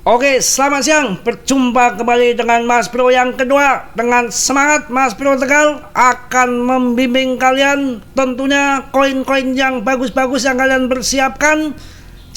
Oke, selamat siang. Berjumpa kembali dengan Mas Bro yang kedua. Dengan semangat, Mas Bro Tegal akan membimbing kalian tentunya koin-koin yang bagus-bagus yang kalian persiapkan.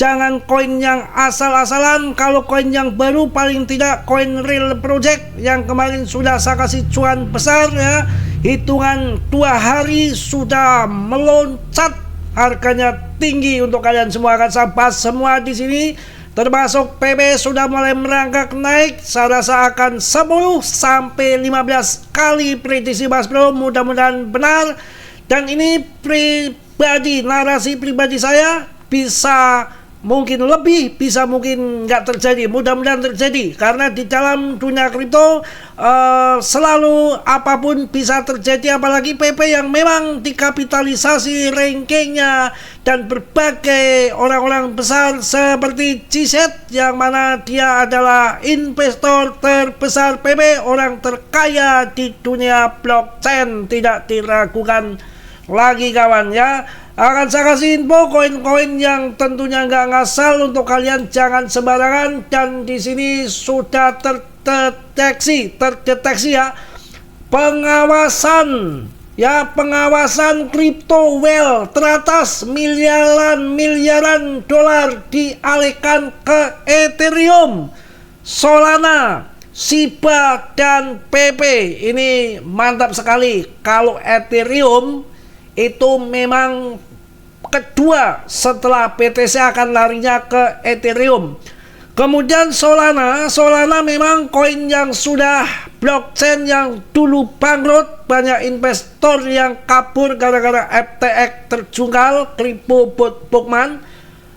Jangan koin yang asal-asalan. Kalau koin yang baru, paling tidak koin real project yang kemarin sudah saya kasih cuan besar ya. Hitungan 2 hari sudah meloncat, harganya tinggi untuk kalian semua. Akan saya bahas semua di sini. Termasuk PB sudah mulai merangkak naik. Saya rasa akan 10 sampai 15 kali prediksi Mas Bro. Mudah-mudahan benar. Dan ini pribadi, narasi pribadi saya. Bisa mungkin lebih, bisa mungkin nggak terjadi. Mudah-mudahan terjadi. Karena di dalam dunia kripto selalu apapun bisa terjadi. Apalagi PP yang memang dikapitalisasi rankingnya dan berbagai orang-orang besar seperti Ciset, yang mana dia adalah investor terbesar PP, orang terkaya di dunia blockchain, tidak diragukan lagi kawan ya. Akan saya kasih info koin-koin yang tentunya nggak ngasal untuk kalian, jangan sembarangan. Dan di sini sudah terdeteksi ya pengawasan crypto whale teratas, miliaran dolar dialihkan ke Ethereum, Solana, Shiba dan PP. Ini mantap sekali. Kalau Ethereum itu memang kedua setelah BTC, akan larinya ke Ethereum. Kemudian Solana memang koin yang sudah blockchain yang dulu bangkrut, banyak investor yang kabur gara-gara FTX terjungkal, Crypto Bookman.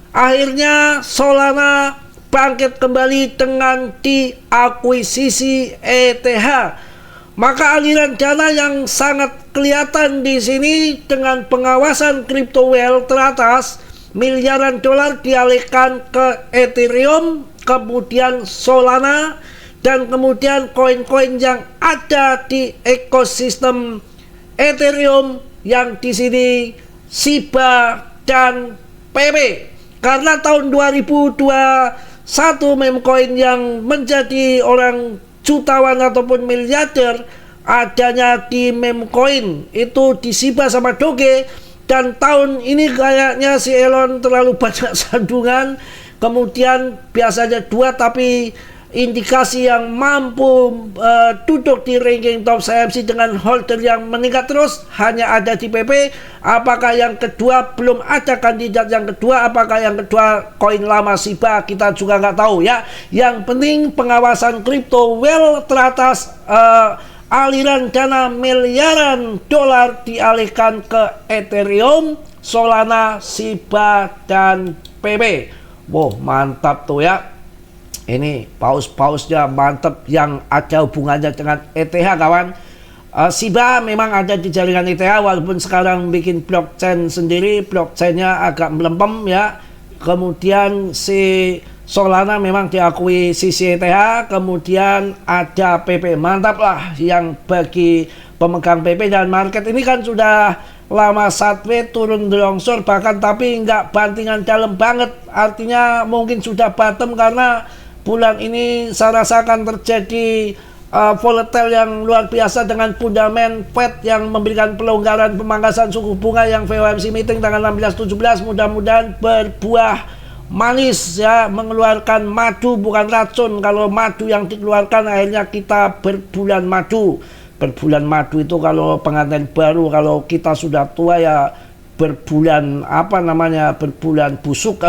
Akhirnya Solana bangkit kembali dengan diakuisisi ETH. Maka aliran dana yang sangat kelihatan di sini dengan pengawasan crypto whale teratas, miliaran dolar dialihkan ke Ethereum, kemudian Solana, dan kemudian koin-koin yang ada di ekosistem Ethereum yang di sini Shiba dan PP. Karena tahun 2021 meme coin yang menjadi orang jutawan ataupun miliarder adanya di meme coin itu di Shiba sama Doge. Dan tahun ini kayaknya si Elon terlalu banyak sandungan, kemudian biasanya 2 tapi indikasi yang mampu duduk di ranking top CMC dengan holder yang meningkat terus hanya ada di PP. Apakah yang kedua, belum ada kandidat yang kedua. Apakah yang kedua koin lama Shiba, kita juga nggak tahu ya. Yang penting pengawasan crypto whale teratas, aliran dana miliaran dolar dialihkan ke Ethereum, Solana, Shiba dan PP. Wow, mantap tuh ya. Ini paus-pausnya mantap yang ada hubungannya dengan ETH kawan. Shiba memang ada di jaringan ETH walaupun sekarang bikin blockchain sendiri, blockchainnya agak melempem ya. Kemudian si Solana memang diakui sisi ETH, kemudian ada PP. Mantap lah yang bagi pemegang PP. Dan market ini kan sudah lama sideways, turun longsor bahkan, tapi nggak bantingan dalam banget. Artinya mungkin sudah bottom karena bulan ini saya rasakan terjadi volatile yang luar biasa dengan fundament Fed yang memberikan pelonggaran pemangkasan suku bunga yang FOMC meeting tanggal 16-17 mudah-mudahan berbuah manis ya, mengeluarkan madu bukan racun. Kalau madu yang dikeluarkan akhirnya kita berbulan madu. Berbulan madu itu kalau pengantin baru, kalau kita sudah tua ya berbulan apa namanya, berbulan busuk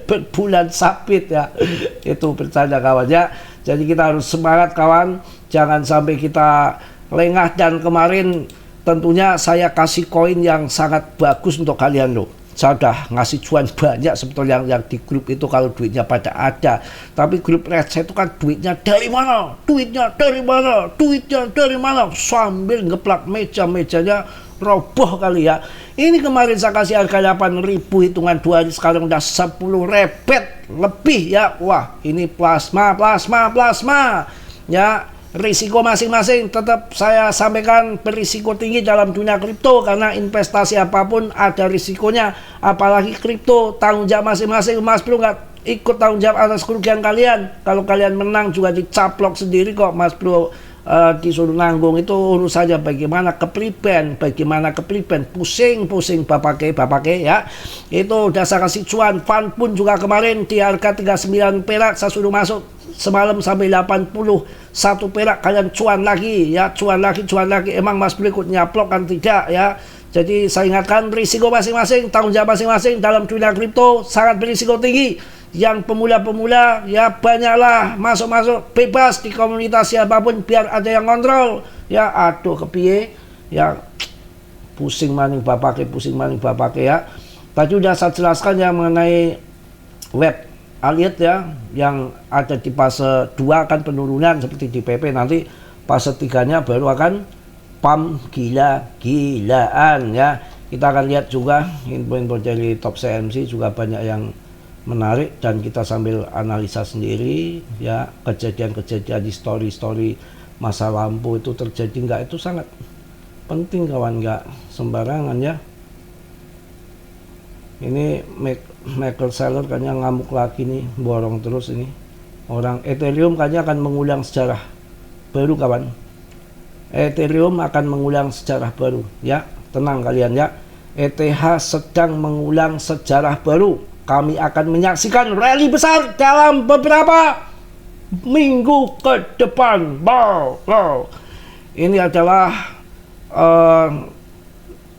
berbulan sapit ya. Itu bercanda kawan ya. Jadi kita harus semangat kawan, jangan sampai kita lengah. Dan kemarin tentunya saya kasih koin yang sangat bagus untuk kalian loh. Saya udah ngasih cuan banyak sebetulnya yang di grup itu kalau duitnya pada ada. Tapi grup receh itu kan duitnya dari mana? Sambil ngeplak meja-mejanya roboh kali ya. Ini kemarin saya kasih harga 8.000, hitungan 2 hari sekarang udah 10 repet lebih ya. Wah, ini plasma ya. Risiko masing-masing tetap saya sampaikan berisiko tinggi dalam dunia kripto, karena investasi apapun ada risikonya, apalagi kripto, tanggung jawab masing-masing. Mas Bro nggak ikut tanggung jawab atas kerugian kalian. Kalau kalian menang juga dicaplok sendiri kok, Mas Bro. Disuruh nanggung itu urus saja bagaimana kepriben, pusing bapake ya. Itu dasar kasih cuan. Fan pun juga kemarin di harga 39 perak saya suruh masuk semalam sampai 81 perak, kalian cuan lagi ya, cuan lagi. Emang Mas Bro ikut nyaplok kan? Tidak ya. Jadi saya ingatkan, risiko masing-masing, tanggung jawab masing-masing dalam dunia kripto sangat berisiko tinggi. Yang pemula-pemula ya banyaklah masuk bebas di komunitas siapapun biar ada yang kontrol ya. Aduh kepiye ya, pusing maning bapake ya. Tadi udah saya jelaskan ya mengenai web Aliyet ya, yang ada di fase 2 akan penurunan seperti di PP, nanti fase 3-nya baru akan pump gila-gilaan ya. Kita akan lihat juga info-info dari top CMC juga banyak yang menarik, dan kita sambil analisa sendiri ya, kejadian-kejadian di story masa lampu itu terjadi nggak, itu sangat penting kawan, nggak sembarangan ya. Ini Michael Saylor kayaknya ngamuk lagi nih, borong terus ini orang. Ethereum kayaknya akan mengulang sejarah baru kawan. Ethereum akan mengulang sejarah baru ya, tenang kalian ya. ETH sedang mengulang sejarah baru. Kami akan menyaksikan rally besar dalam beberapa minggu ke depan. Wow. Ini adalah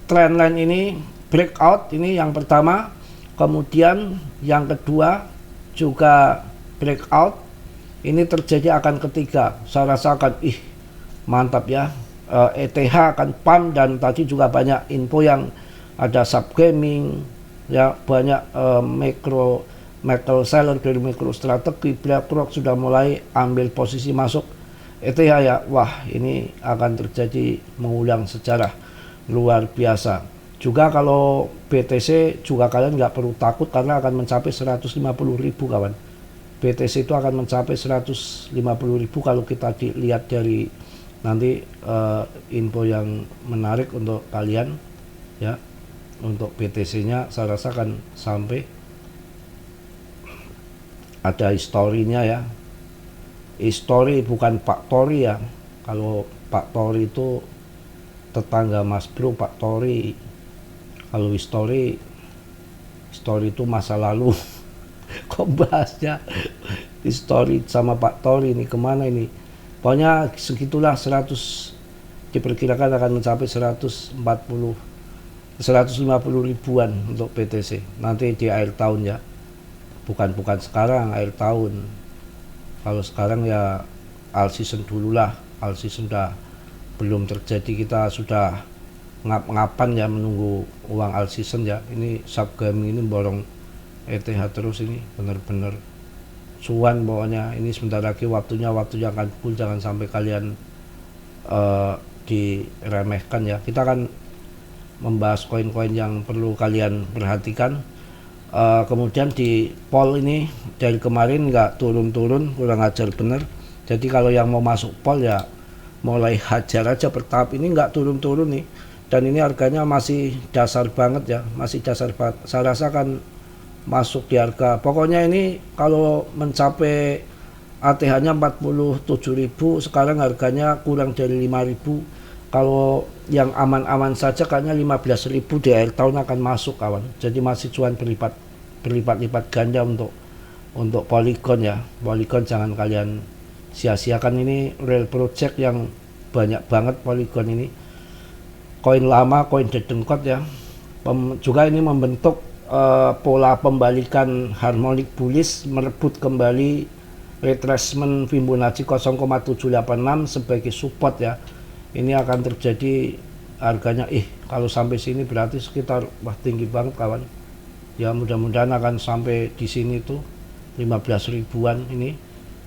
trendline ini, breakout ini yang pertama. Kemudian yang kedua juga breakout. Ini terjadi akan ketiga. Saya rasakan, mantap ya. ETH akan pump, dan tadi juga banyak info yang ada subgaming. Ya, banyak Michael Saylor dari MicroStrategy, BlackRock sudah mulai ambil posisi masuk ETH ya. Wah, ini akan terjadi mengulang sejarah luar biasa. Juga kalau BTC juga kalian nggak perlu takut karena akan mencapai 150.000 kawan. BTC itu akan mencapai 150.000 kalau kita dilihat dari nanti info yang menarik untuk kalian ya. Untuk BTC-nya saya rasa akan sampai, ada historinya ya. History bukan Pak Tori ya. Kalau Pak Tori itu tetangga Mas Bro, Pak Tori. Kalau history itu masa lalu. Kok bahasnya history sama Pak Tori ini kemana ini? Pokoknya segitulah, 100 diperkirakan akan mencapai 150 ribuan untuk BTC nanti di akhir tahun ya, bukan sekarang, akhir tahun. Kalau sekarang ya all season dulu lah, all season sudah belum terjadi, kita sudah ngap-ngapan ya menunggu uang all season ya. Ini subgaming ini borong ETH terus, ini bener-bener cuan pokoknya. Ini sebentar lagi waktu yang akan full, jangan sampai kalian diremehkan ya. Kita akan membahas koin-koin yang perlu kalian perhatikan. Kemudian di poll ini dari kemarin nggak turun-turun, kurang ajar bener. Jadi kalau yang mau masuk poll ya mulai hajar aja bertahap, ini nggak turun-turun nih, dan ini harganya masih dasar banget ya, masih dasar banget. Saya rasa kan masuk di harga, pokoknya ini kalau mencapai ATH-nya 47.000, sekarang harganya kurang dari 5.000. Kalau yang aman-aman saja kayaknya 15.000 di akhir tahun akan masuk kawan. Jadi masih cuan berlipat-lipat ganda untuk Polygon ya. Polygon jangan kalian sia-siakan, ini real project yang banyak banget Polygon ini. Koin lama, koin Dedenkot ya. Juga ini membentuk pola pembalikan harmonic bullish, merebut kembali retracement Fibonacci 0,786 sebagai support ya. Ini akan terjadi harganya, kalau sampai sini berarti sekitar, wah tinggi banget kawan ya. Mudah-mudahan akan sampai di sini tuh 15 ribuan ini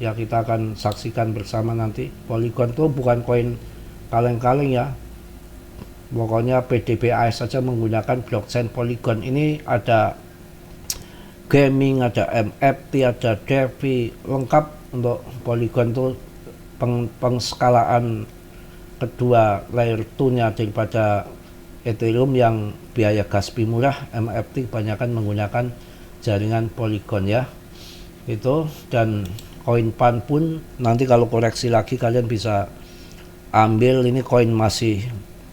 ya. Kita akan saksikan bersama nanti. Polygon tuh bukan koin kaleng-kaleng ya, pokoknya PDBAS saja menggunakan blockchain Polygon. Ini ada gaming, ada MFT, ada DeFi, lengkap untuk Polygon tuh. Pengskalaan kedua layer 2-nya daripada Ethereum yang biaya gas fee murah. MFT kebanyakan menggunakan jaringan Polygon ya. itu. Dan koin pan pun nanti kalau koreksi lagi kalian bisa ambil. Ini koin masih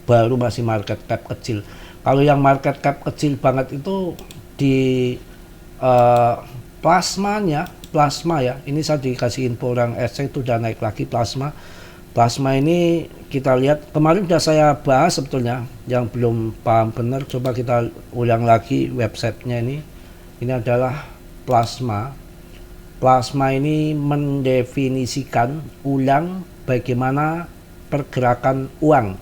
baru, masih market cap kecil. Kalau yang market cap kecil banget itu di plasma ya. Ini saya dikasih info orang SC itu udah naik lagi plasma ini. Kita lihat kemarin udah saya bahas sebetulnya, yang belum paham benar coba kita ulang lagi websitenya. Ini adalah plasma ini mendefinisikan ulang bagaimana pergerakan uang,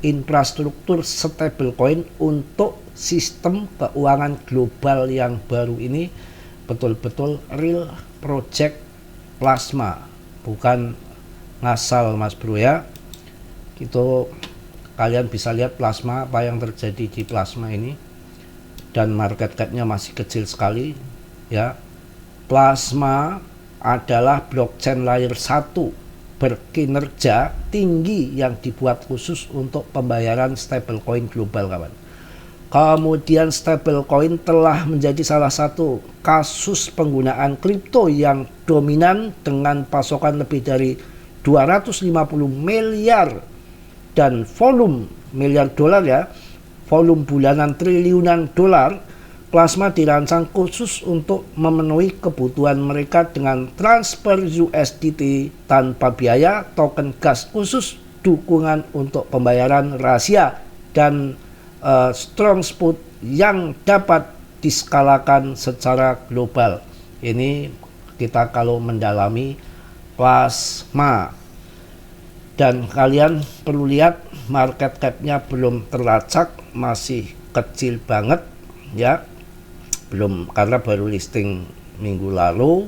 infrastruktur stablecoin untuk sistem keuangan global yang baru ini. Betul-betul real project plasma, bukan ngasal Mas Bro ya. Itu kalian bisa lihat plasma, apa yang terjadi di plasma ini, dan market capnya masih kecil sekali ya. Plasma adalah blockchain layer 1 berkinerja tinggi yang dibuat khusus untuk pembayaran stablecoin global, kawan. Kemudian stablecoin telah menjadi salah satu kasus penggunaan kripto yang dominan dengan pasokan lebih dari 250 miliar dan volume miliar dolar ya, volume bulanan triliunan dolar. Plasma dirancang khusus untuk memenuhi kebutuhan mereka dengan transfer USDT tanpa biaya, token gas khusus, dukungan untuk pembayaran rahasia, dan strong spot yang dapat diskalakan secara global. Ini kita kalau mendalami plasma. Dan kalian perlu lihat market capnya belum terlacak, masih kecil banget ya, belum, karena baru listing minggu lalu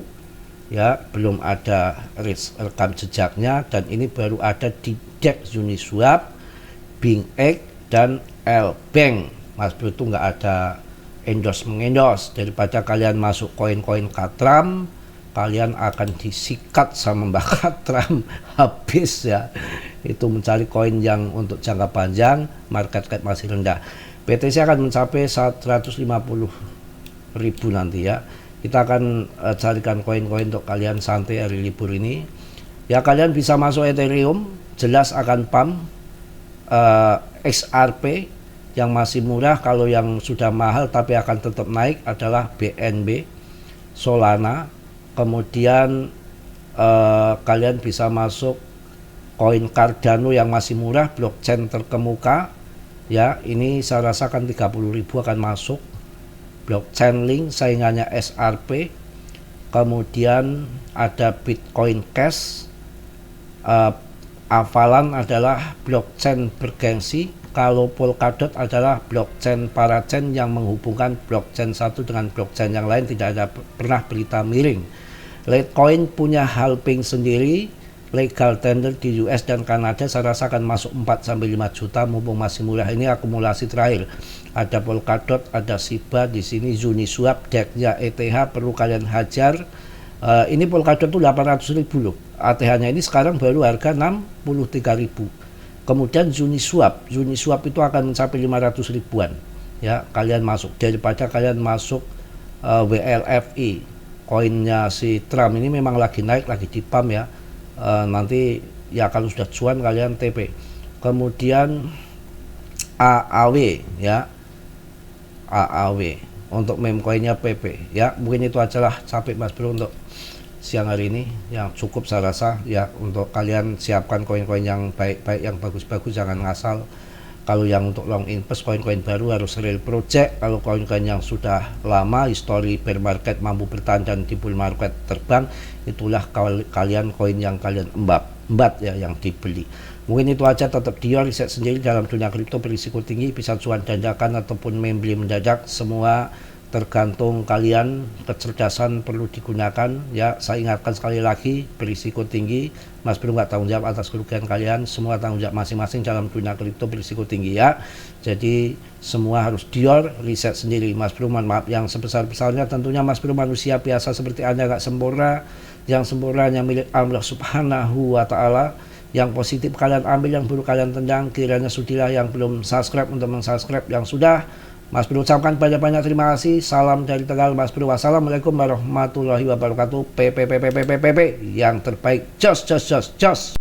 ya, belum ada rekam jejaknya. Dan ini baru ada di DEX, Uniswap, BingX, dan L-Bank. Mas Bro itu nggak ada endorse. Daripada kalian masuk koin-koin Katram, kalian akan disikat sama Mbak Katram habis ya. Itu mencari koin yang untuk jangka panjang, market cap masih rendah. BTC akan mencapai 150.000 nanti ya. Kita akan carikan koin-koin untuk kalian santai hari libur ini ya. Kalian bisa masuk Ethereum, jelas akan pump. XRP yang masih murah. Kalau yang sudah mahal tapi akan tetap naik adalah BNB, Solana. Kemudian kalian bisa masuk koin Cardano yang masih murah, blockchain terkemuka ya. Ini saya rasakan 30.000 akan masuk. Blockchain Link saingannya SRP. Kemudian ada Bitcoin Cash. Avalan adalah blockchain bergengsi. Kalau Polkadot adalah blockchain parachain yang menghubungkan blockchain satu dengan blockchain yang lain, tidak ada pernah berita miring. Litecoin punya halving sendiri, legal tender di US dan Kanada. Saya rasa akan masuk 4-5 juta mumpung masih murah. Ini akumulasi terakhir. Ada Polkadot, ada Shiba, di sini Uniswap, DEX-nya ETH perlu kalian hajar. Ini Polkadot tuh 800.000 loh. ATH-nya ini sekarang baru harga 63.000. Kemudian Uniswap itu akan mencapai 500 ribuan ya. Kalian masuk, daripada kalian masuk WLFI, koinnya si Trump ini memang lagi naik, lagi di pump ya. Nanti ya kalau sudah cuan kalian TP. Kemudian AAW ya, AAW untuk meme koinnya PP ya. Mungkin itu ajalah, capek Mas Bro untuk siang hari ini yang cukup saya rasa ya. Untuk kalian siapkan koin-koin yang baik-baik, yang bagus-bagus, jangan ngasal. Kalau yang untuk long invest, koin-koin baru harus real project. Kalau koin-koin yang sudah lama, history bear market mampu bertahan dan di bull market terbang, itulah kalian koin yang kalian embat ya, yang dibeli. Mungkin itu aja. Tetap dior, riset sendiri dalam dunia kripto berisiko tinggi, bisa cuan dadakan ataupun membeli mendadak, semua tergantung kalian. Kecerdasan perlu digunakan ya. Saya ingatkan sekali lagi, berisiko tinggi. Mas Bro nggak tanggung jawab atas kerugian kalian, semua tanggung jawab masing-masing dalam dunia kripto berisiko tinggi ya. Jadi semua harus dior, riset sendiri. Mas Bro mohon maaf yang sebesar-besarnya. Tentunya Mas Bro manusia biasa seperti Anda, nggak sempurna. Yang sempurnanya milik Allah Subhanahu wa Ta'ala. Yang positif kalian ambil, yang buruk kalian tendang. Kiranya sudilah yang belum subscribe untuk mensubscribe, yang sudah Mas Bro ucapkan banyak-banyak terima kasih. Salam dari Tegal Mas Bro. Wassalamualaikum warahmatullahi wabarakatuh. Yang terbaik, jos jos jos jos.